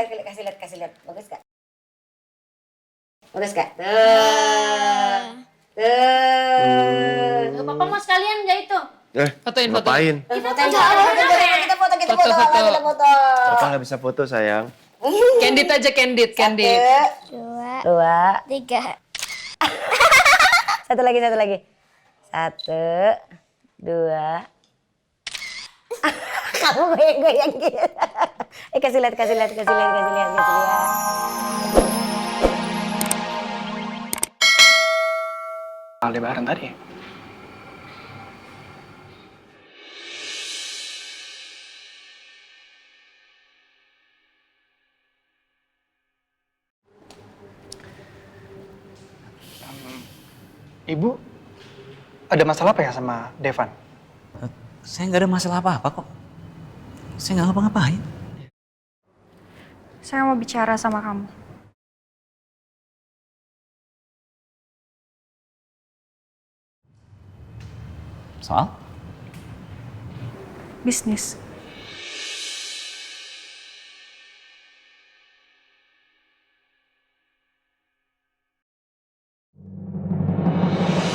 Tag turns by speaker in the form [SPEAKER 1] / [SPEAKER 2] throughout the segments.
[SPEAKER 1] kasih lihat. Bagus gak? Bagus gak? Tuh.
[SPEAKER 2] Papa mau sekalian gak itu?
[SPEAKER 3] Fotoin, ngapain?
[SPEAKER 1] Kita foto.
[SPEAKER 3] Papa nggak bisa foto sayang.
[SPEAKER 4] Candid aja, candid.
[SPEAKER 1] 1, 2,
[SPEAKER 2] 3.
[SPEAKER 1] Satu lagi. 1, 2. Kamu goyang gitu. Kasih lihat.
[SPEAKER 5] Aldebaran tadi. Ibu, ada masalah apa ya sama Devan?
[SPEAKER 6] Saya nggak ada masalah apa-apa kok. Saya nggak ngapa-ngapain.
[SPEAKER 7] Saya mau bicara sama kamu.
[SPEAKER 6] Soal?
[SPEAKER 7] Bisnis.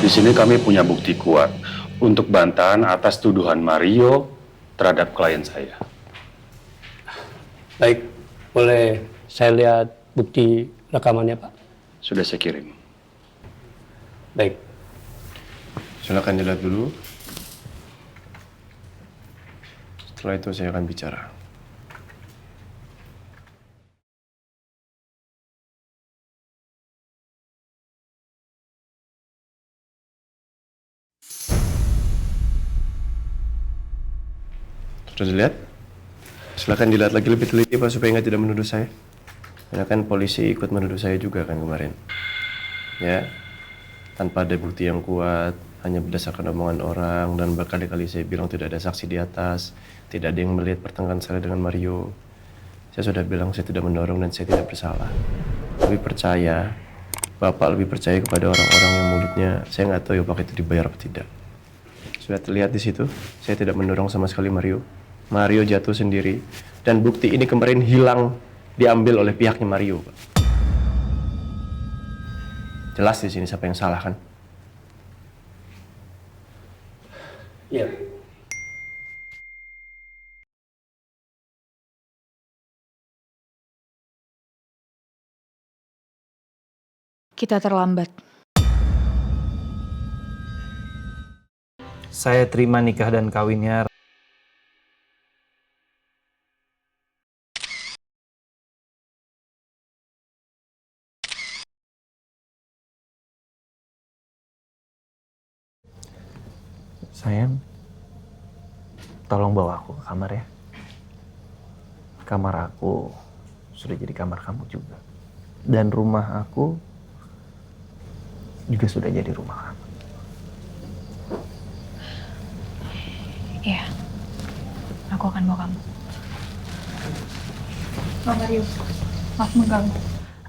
[SPEAKER 8] Di sini kami punya bukti kuat untuk bantahan atas tuduhan Mario terhadap klien saya.
[SPEAKER 9] Baik, boleh saya lihat bukti rekamannya, Pak?
[SPEAKER 8] Sudah saya kirim.
[SPEAKER 9] Baik.
[SPEAKER 3] Silakan dilihat dulu. Setelah itu saya akan bicara. Sudah dilihat? Silakan dilihat lagi lebih teliti Pak supaya nggak tidak menuduh saya. Karena kan polisi ikut menuduh saya juga kan kemarin. Ya, tanpa ada bukti yang kuat, hanya berdasarkan omongan orang dan berkali-kali saya bilang tidak ada saksi di atas, tidak ada yang melihat pertentangan saya dengan Mario. Saya sudah bilang saya tidak mendorong dan saya tidak bersalah. Lebih percaya, Bapak lebih percaya kepada orang-orang yang mulutnya saya nggak tahu ya Bapak itu dibayar atau tidak. Sudah terlihat di situ, saya tidak mendorong sama sekali Mario. Mario jatuh sendiri dan bukti ini kemarin hilang diambil oleh pihaknya Mario, Pak. Jelas di sini siapa yang salah kan?
[SPEAKER 9] Iya.
[SPEAKER 7] Kita terlambat.
[SPEAKER 10] Saya terima nikah dan kawinnya. Sayang, tolong bawa aku ke kamar ya. Kamar aku sudah jadi kamar kamu juga. Dan rumah aku juga sudah jadi rumah kamu.
[SPEAKER 7] Iya, aku akan bawa kamu. Pak Mario, maaf mengganggu.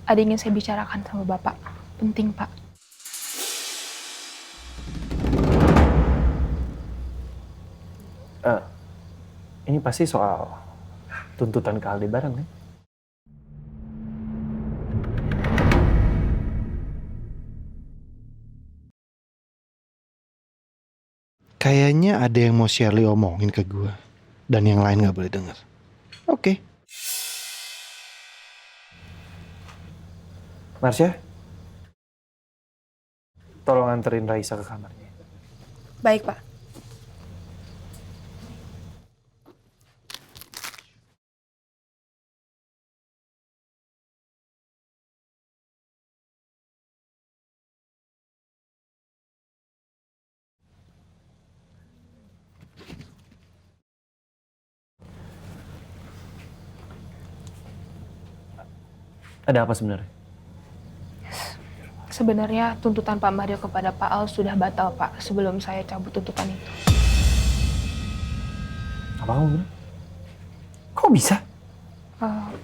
[SPEAKER 7] Ada yang ingin saya bicarakan sama Bapak. Penting, Pak.
[SPEAKER 10] Ini pasti soal tuntutan ke Aldebaran kan?
[SPEAKER 11] Kayaknya ada yang mau Shirley omongin ke gue. Dan yang lain gak boleh denger. Oke.
[SPEAKER 10] Marsha, tolong anterin Raisa ke kamarnya.
[SPEAKER 7] Baik, Pak.
[SPEAKER 10] Ada apa sebenarnya?
[SPEAKER 7] Sebenarnya tuntutan Pak Mario kepada Pak Al sudah batal, Pak, sebelum saya cabut tuntutan itu.
[SPEAKER 10] Apa kamu bilang? Kok bisa?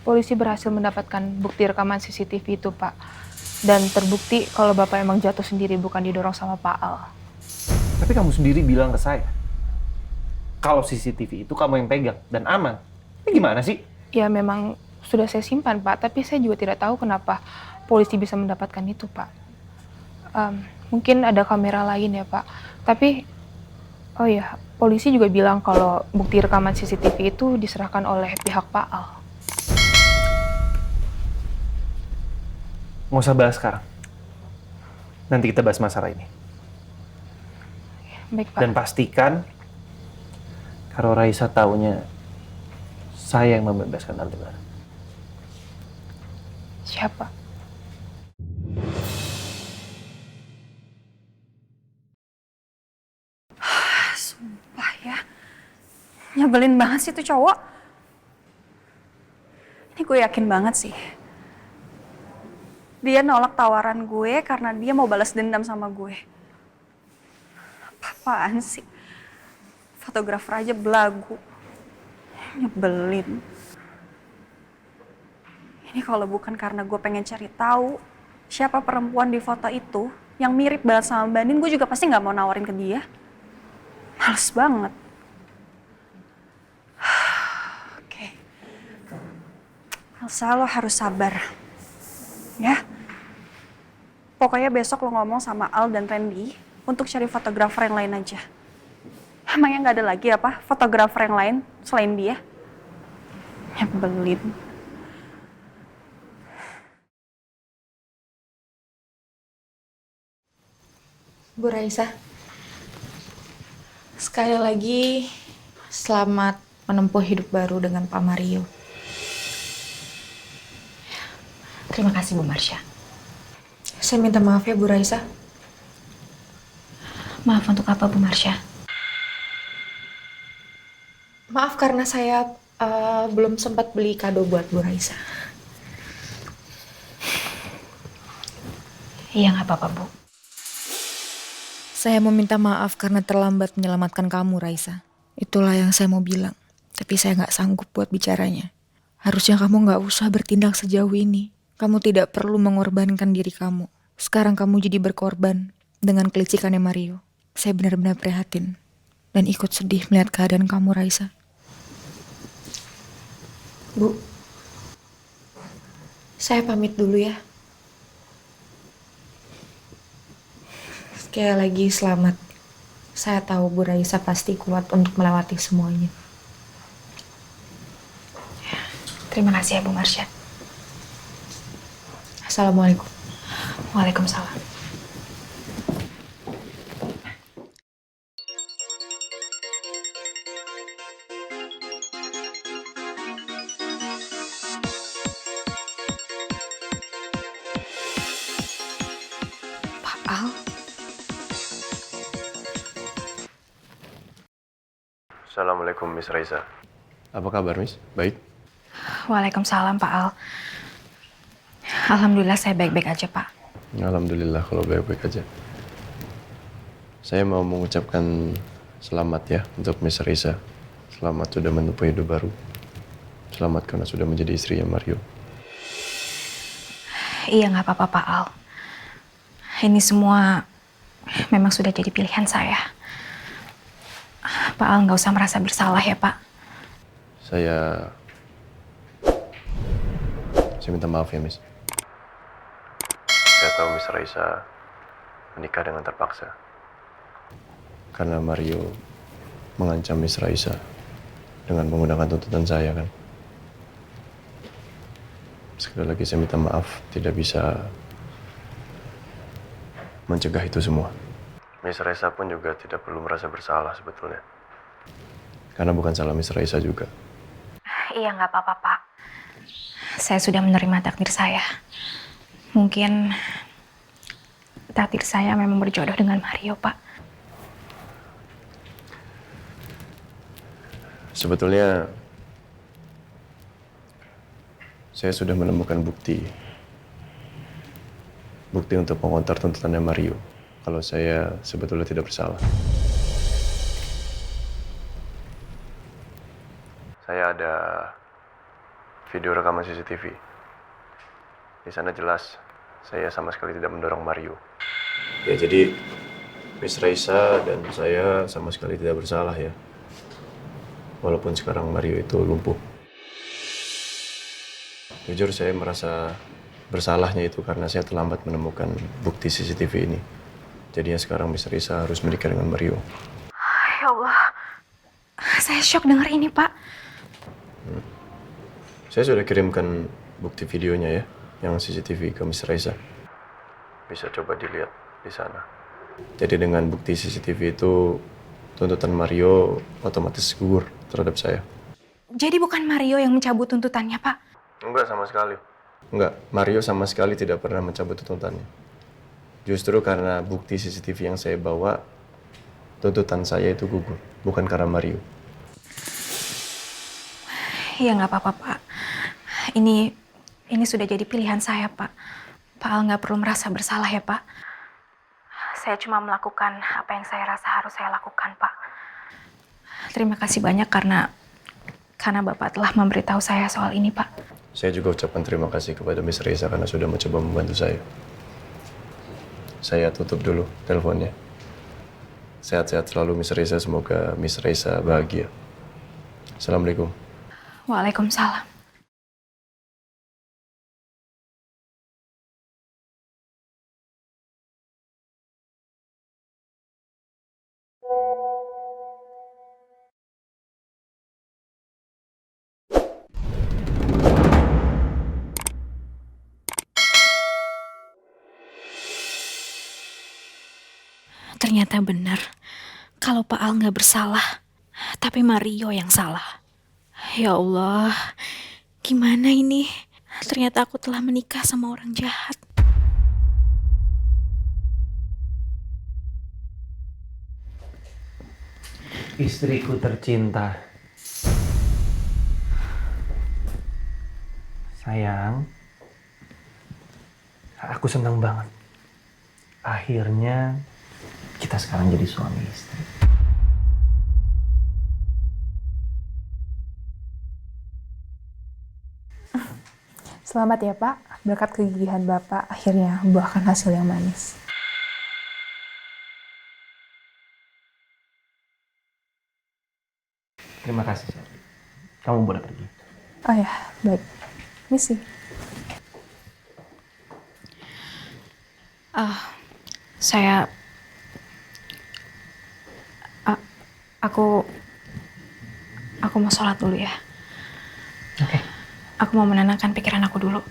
[SPEAKER 7] Polisi berhasil mendapatkan bukti rekaman CCTV itu, Pak. Dan terbukti kalau Bapak emang jatuh sendiri, bukan didorong sama Pak Al.
[SPEAKER 10] Tapi kamu sendiri bilang ke saya, kalau CCTV itu kamu yang pegang dan aman. Ini gimana sih?
[SPEAKER 7] Ya memang sudah saya simpan, Pak. Tapi saya juga tidak tahu kenapa polisi bisa mendapatkan itu, Pak. Mungkin ada kamera lain ya, Pak. Tapi, oh ya, polisi juga bilang kalau bukti rekaman CCTV itu diserahkan oleh pihak Pak Al.
[SPEAKER 10] Nggak usah bahas sekarang. Nanti kita bahas masalah ini.
[SPEAKER 7] Baik, Pak.
[SPEAKER 10] Dan pastikan kalau Raisa taunya saya yang membebaskan Aldebaran.
[SPEAKER 7] Siapa?
[SPEAKER 12] Sumpah ya. Nyebelin banget sih tuh cowok. Ini gue yakin banget sih. Dia nolak tawaran gue karena dia mau balas dendam sama gue. Apaan sih? Fotografer aja belagu. Nyebelin. Ini kalau bukan karena gue pengen cari tahu siapa perempuan di foto itu yang mirip banget sama Mbak Nin, gue juga pasti nggak mau nawarin ke dia. Males banget. Oke. Elsa, lo harus sabar. Ya. Pokoknya besok lo ngomong sama Al dan Randy untuk cari fotografer yang lain aja. Emangnya nggak ada lagi apa fotografer yang lain selain dia? Nyebelin.
[SPEAKER 13] Bu Raisa, sekali lagi selamat menempuh hidup baru dengan Pak Mario. Terima kasih Bu Marsha. Saya minta maaf ya Bu Raisa. Maaf untuk apa Bu Marsha? Maaf karena saya belum sempat beli kado buat Bu Raisa. Iya nggak apa-apa Bu. Saya mau minta maaf karena terlambat menyelamatkan kamu, Raisa. Itulah yang saya mau bilang. Tapi saya nggak sanggup buat bicaranya. Harusnya kamu nggak usah bertindak sejauh ini. Kamu tidak perlu mengorbankan diri kamu. Sekarang kamu jadi berkorban dengan kelicikannya Mario. Saya benar-benar prihatin. Dan ikut sedih melihat keadaan kamu, Raisa. Bu, saya pamit dulu ya. Sekali lagi selamat. Saya tahu Bu Raisa pasti kuat untuk melewati semuanya. Terima kasih ya Bu Marsha. Assalamualaikum. Waalaikumsalam. Pak Al.
[SPEAKER 3] Assalamualaikum Miss Raisa. Apa kabar Miss? Baik?
[SPEAKER 7] Waalaikumsalam Pak Al. Alhamdulillah saya baik-baik aja Pak.
[SPEAKER 3] Alhamdulillah kalau baik-baik aja. Saya mau mengucapkan selamat ya untuk Miss Raisa. Selamat sudah menempuh hidup baru. Selamat karena sudah menjadi istrinya Mario.
[SPEAKER 7] Iya nggak apa-apa Pak Al. Ini semua memang sudah jadi pilihan saya. Pak Al nggak usah merasa bersalah ya Pak.
[SPEAKER 3] Saya minta maaf ya Miss. Saya tahu Miss Raisa menikah dengan terpaksa. Karena Mario mengancam Miss Raisa dengan menggunakan tuntutan saya kan. Sekali lagi saya minta maaf, tidak bisa mencegah itu semua. Miss Raisa pun juga tidak perlu merasa bersalah sebetulnya. Karena bukan salah Miss Raisa juga.
[SPEAKER 7] Iya nggak apa-apa Pak. Saya sudah menerima takdir saya. Mungkin takdir saya memang berjodoh dengan Mario Pak.
[SPEAKER 3] Sebetulnya saya sudah menemukan bukti untuk mengontar tuntutannya Mario kalau saya sebetulnya tidak bersalah. Saya ada video rekaman CCTV. Di sana jelas saya sama sekali tidak mendorong Mario. Ya jadi Miss Raisa dan saya sama sekali tidak bersalah ya. Walaupun sekarang Mario itu lumpuh. Jujur saya merasa bersalahnya itu karena saya terlambat menemukan bukti CCTV ini. Jadinya sekarang Miss Risa harus menikah dengan Mario.
[SPEAKER 7] Ya Allah, saya shock dengar ini, Pak.
[SPEAKER 3] Saya sudah kirimkan bukti videonya ya, yang CCTV ke Miss Risa. Bisa coba dilihat di sana. Jadi dengan bukti CCTV itu, tuntutan Mario otomatis gugur terhadap saya.
[SPEAKER 7] Jadi bukan Mario yang mencabut tuntutannya, Pak?
[SPEAKER 3] Enggak sama sekali. Enggak, Mario sama sekali tidak pernah mencabut tuntutannya. Justru karena bukti CCTV yang saya bawa, tuntutan saya itu gugur, bukan karena Mario.
[SPEAKER 7] Ya nggak apa-apa, Pak. Ini sudah jadi pilihan saya, Pak. Pak Al nggak perlu merasa bersalah ya, Pak. Saya cuma melakukan apa yang saya rasa harus saya lakukan, Pak. Terima kasih banyak karena Bapak telah memberitahu saya soal ini, Pak.
[SPEAKER 3] Saya juga ucapkan terima kasih kepada Miss Risa karena sudah mencoba membantu saya. Saya tutup dulu teleponnya. Sehat-sehat selalu Miss Risa, semoga Miss Risa bahagia. Assalamualaikum.
[SPEAKER 7] Waalaikumsalam. Ternyata benar kalau Pak Al nggak bersalah, tapi Mario yang salah. Ya Allah, gimana ini? Ternyata aku telah menikah sama orang jahat.
[SPEAKER 10] Istriku tercinta. Sayang, aku senang banget. Akhirnya kita sekarang jadi suami istri.
[SPEAKER 7] Selamat ya, Pak. Berkat kegigihan Bapak, akhirnya membuahkan hasil yang manis.
[SPEAKER 10] Terima kasih, Shelly. Kamu boleh pergi.
[SPEAKER 7] Oh ya, baik. Misi. Saya... Aku mau sholat dulu ya.
[SPEAKER 10] Oke.
[SPEAKER 7] Aku mau menenangkan pikiran aku dulu.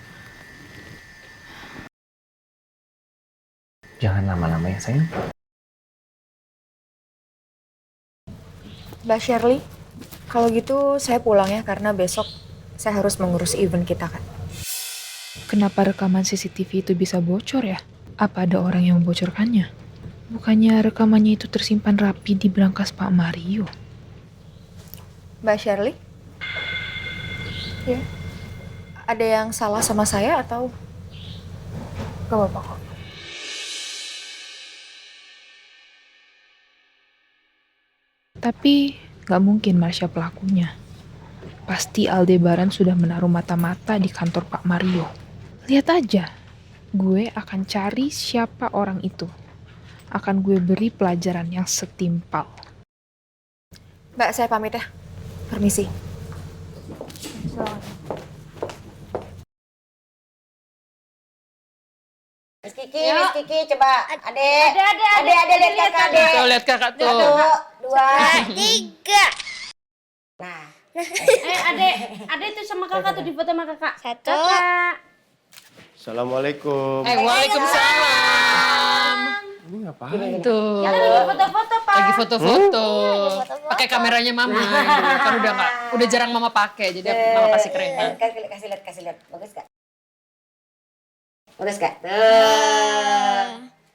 [SPEAKER 10] Jangan lama-lama ya, sayang.
[SPEAKER 13] Mbak Shirley, kalau gitu saya pulang ya karena besok saya harus mengurus event kita kan. Kenapa rekaman CCTV itu bisa bocor ya? Apa ada orang yang membocorkannya? Bukannya rekamannya itu tersimpan rapi di brankas Pak Mario? Mbak Shirley? Ya. Ada yang salah sama saya atau? Gak apa-apa kok. Tapi gak mungkin Marsha pelakunya. Pasti Aldebaran sudah menaruh mata-mata di kantor Pak Mario. Lihat aja, gue akan cari siapa orang itu. Akan gue beri pelajaran yang setimpal. Mbak, saya pamit ya. Permisi.
[SPEAKER 1] Miss Kiki, coba. Adek lihat kakak, Adek.
[SPEAKER 4] Tuh, lihat kakak tuh.
[SPEAKER 1] 1, 2, 3. Nah.
[SPEAKER 2] Adek tuh sama kakak tuh di foto sama kakak.
[SPEAKER 3] Assalamualaikum.
[SPEAKER 4] Waalaikumsalam.
[SPEAKER 3] Ini ngapain?
[SPEAKER 4] Tuh.
[SPEAKER 2] Kita lagi foto-foto, Pak.
[SPEAKER 4] Lagi foto-foto. Pakai kameranya Mama. Kan udah jarang Mama pakai, jadi Mama kasih ke Rena.
[SPEAKER 1] Kasih lihat. Bagus gak? Bagus gak?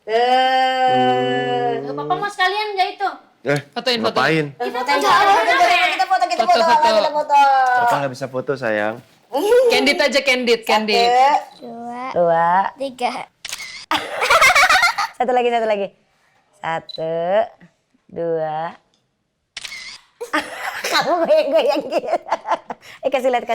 [SPEAKER 1] Tuh.
[SPEAKER 2] Papa mau sekalian nggak itu?
[SPEAKER 4] Fotoin.
[SPEAKER 3] Ngapain?
[SPEAKER 1] Kita foto.
[SPEAKER 3] Papa nggak bisa foto, sayang.
[SPEAKER 4] Candid aja, candid.
[SPEAKER 1] 1, 2, 3. Satu lagi. 1, 2. Kamu goyang-goyang gitu. Kasih lihat.